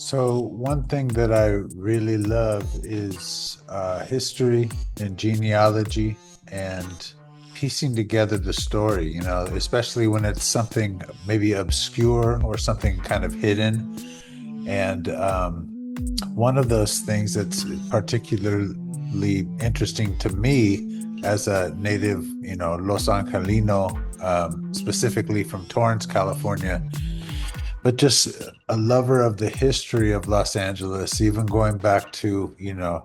So one thing that I really love is history and genealogy and piecing together the story, especially when it's something maybe obscure or something kind of hidden. And one of those things that's particularly interesting to me as a native, Los Angelino, specifically from Torrance, California, but just a lover of the history of Los Angeles, even going back to the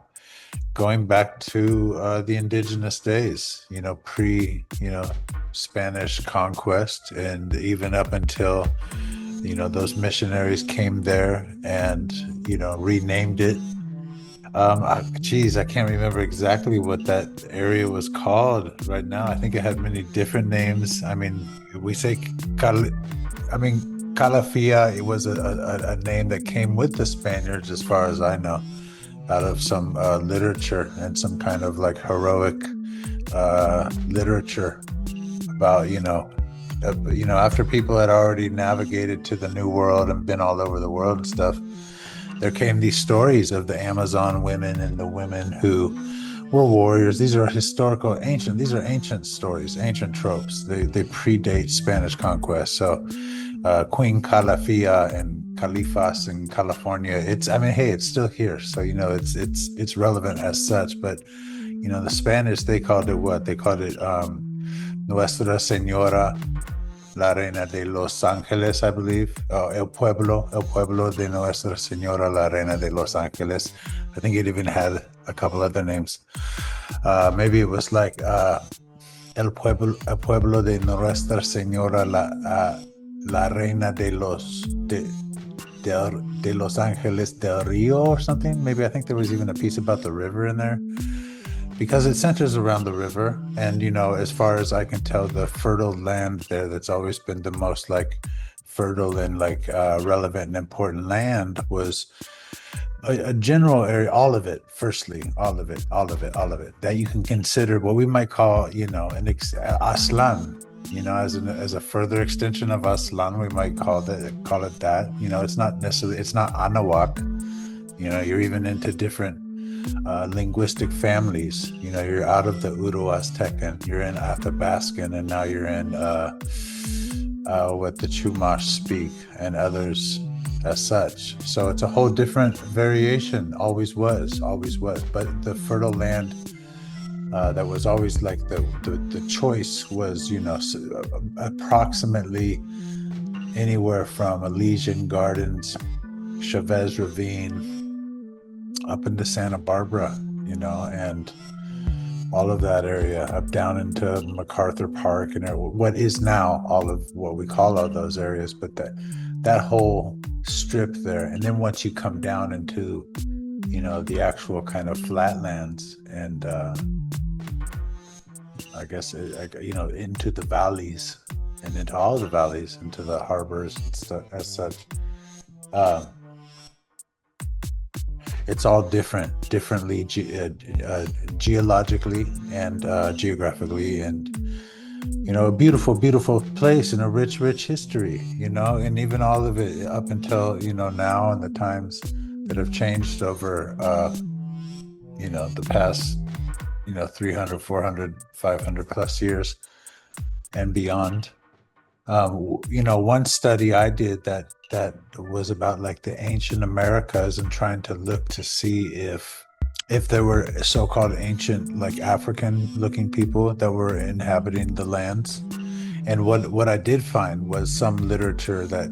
indigenous days, pre, Spanish conquest, and even up until, those missionaries came there and, renamed it. Geez, I can't remember exactly what that area was called right now. I think it had many different names. I mean, we say Cali, I mean, Calafia, it was a name that came with the Spaniards, as far as I know, out of some literature and some kind of like heroic literature about, after people had already navigated to the New World and been all over the world and stuff, there came these stories of the Amazon women and the women who were warriors. These are these are ancient stories, ancient tropes. They predate Spanish conquest. So Queen Calafia and Califas in California. I mean, hey, it's still here, so it's relevant as such. But the Spanish, they called it what? They called it Nuestra Señora, la Reina de Los Ángeles, I believe. El Pueblo de Nuestra Señora, la Reina de Los Ángeles. I think it even had a couple other names. Maybe it was like El Pueblo de Nuestra Señora, la Reina de Los Angeles del Rio or something. Maybe I think there was even a piece about the river in there because it centers around the river. And, as far as I can tell, the fertile land there that's always been the most like fertile and like relevant and important land was a general area, all of it, firstly, all of it, that you can consider what we might call, Aslan, as a further extension of Aslan, we might call it that. It's not necessarily, it's not Anahuac. You're even into different linguistic families. You're out of the Uro-Aztecan, you're in Athabascan, and now you're in what the Chumash speak and others as such. So it's a whole different variation, always was. But the fertile land that was always like the choice was, approximately anywhere from Elysian Gardens, Chavez Ravine, up into Santa Barbara, and all of that area up down into MacArthur Park and what is now all of what we call all those areas, but that whole strip there. And then once you come down into, the actual kind of flatlands and I guess, into the valleys and into all the valleys, into the harbors and stuff as such. It's all differently geologically and geographically, and a beautiful, beautiful place and a rich history, and even all of it up until now and the times that have changed over the past 300, 400, 500 plus years and beyond. One study I did that was about like the ancient Americas and trying to look to see if there were so-called ancient, like African looking people that were inhabiting the lands. And what I did find was some literature that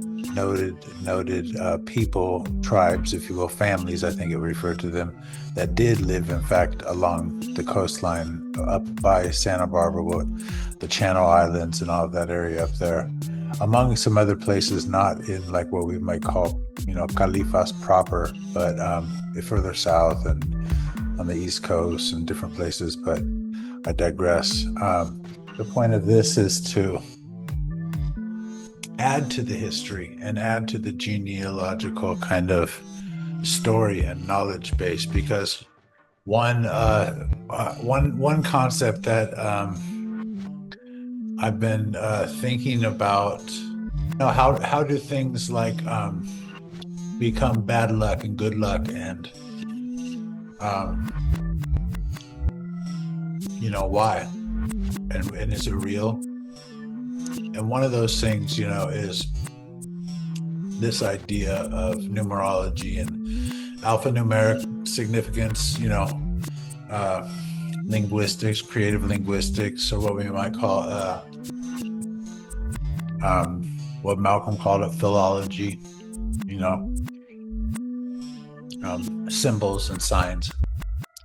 noted people, tribes, if you will, families, I think it referred to them, that did live, in fact, along the coastline up by Santa Barbara, the Channel Islands and all of that area up there, among some other places, not in like what we might call, Califas proper, but further south and on the East Coast and different places. But I digress. The point of this is to add to the history and add to the genealogical kind of story and knowledge base, because one concept that I've been thinking about, how do things like become bad luck and good luck, and why, and is it real? And one of those things, is this idea of numerology and alphanumeric significance, linguistics, creative linguistics, or what we might call what Malcolm called it, philology, symbols and signs.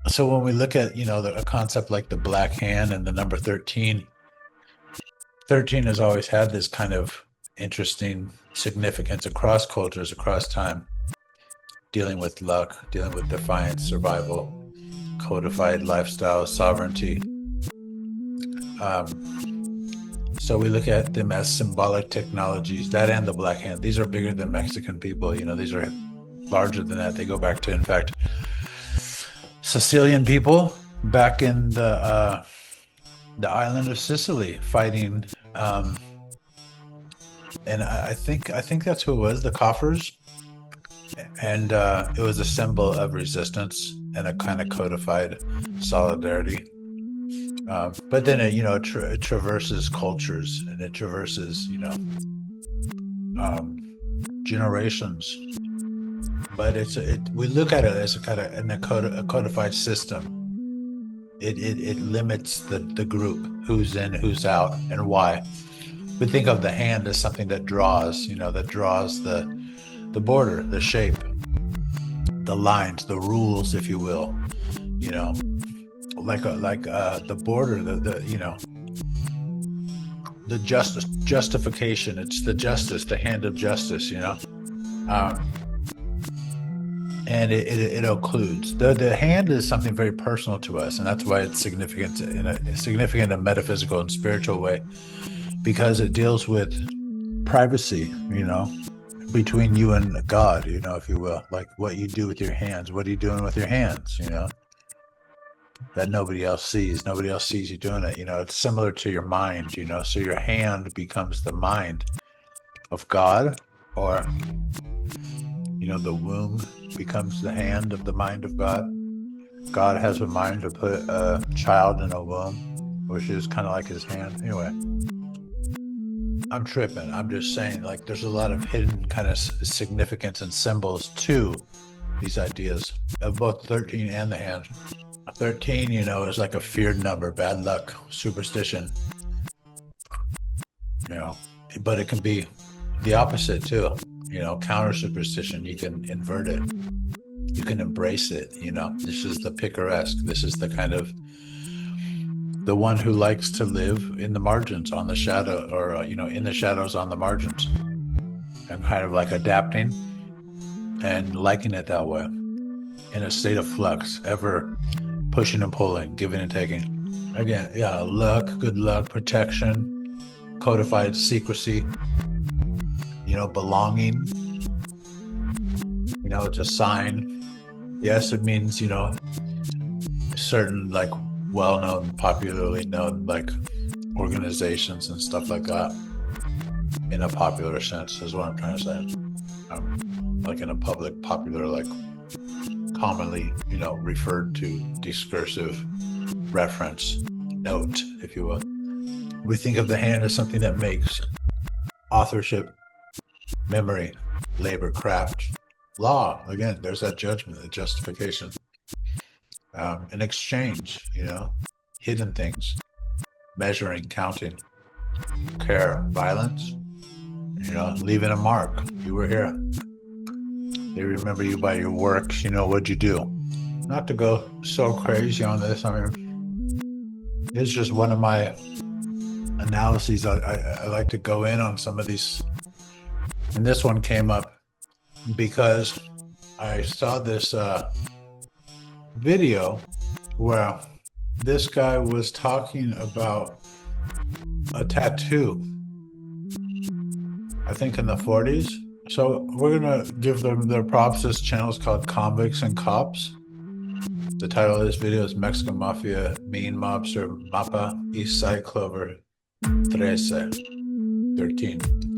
So when we look at, a concept like the black hand and the number 13, 13 has always had this kind of interesting significance across cultures, across time, dealing with luck, dealing with defiance, survival, codified lifestyle, sovereignty. So we look at them as symbolic technologies, that and the black hand. These are bigger than Mexican people. These are larger than that. They go back to, in fact, Sicilian people back in the island of Sicily fighting. And I think that's who it was, the coffers. And it was a symbol of resistance and a kind of codified solidarity. But then it traverses cultures, and it traverses, generations. But we look at it as a kind of a codified system. It limits the group, who's in, who's out, and why. We think of the hand as something that draws, that draws the border, the shape, the lines, the rules, if you will, like the border, the justification. It's the justice, the hand of justice, and it occludes. The hand is something very personal to us, and that's why it's significant in a metaphysical and spiritual way, because it deals with privacy, between you and God, if you will, like what you do with your hands. What are you doing with your hands, that nobody else sees. Nobody else sees you doing it. It's similar to your mind, so your hand becomes the mind of God, or, the womb becomes the hand of the mind of God. God has a mind to put a child in a womb, which is kind of like his hand. Anyway, I'm tripping. I'm just saying, like, there's a lot of hidden kind of significance and symbols to these ideas of both 13 and the hand. 13, is like a feared number, bad luck, superstition, but it can be the opposite too, counter superstition. You can invert it. You can embrace it. This is the picaresque. This is the kind of the one who likes to live in the margins, on the shadow, or, in the shadows, on the margins, and kind of like adapting and liking it that way, in a state of flux, ever pushing and pulling, giving and taking. Again, luck, good luck, protection, codified secrecy, belonging. It's a sign. Yes, it means, certain, like, well-known, popularly known, like, organizations and stuff like that, in a popular sense, is what I'm trying to say. Like in a public, popular, like, commonly, referred to, discursive reference, note, if you will. We think of the hand as something that makes authorship, memory, labor, craft, law. Again, there's that judgment, the justification, an exchange, hidden things, measuring, counting, care, violence, leaving a mark. You were here. They remember you by your works. What'd you do? Not to go so crazy on this. I mean, it's just one of my analyses. I like to go in on some of these. And this one came up because I saw this video where this guy was talking about a tattoo, I think in the 40s. So we're going to give them their props. This channel is called Convicts and Cops. The title of this video is Mexican Mafia, Mean Mobster, Mapa, East Side Clover, 13.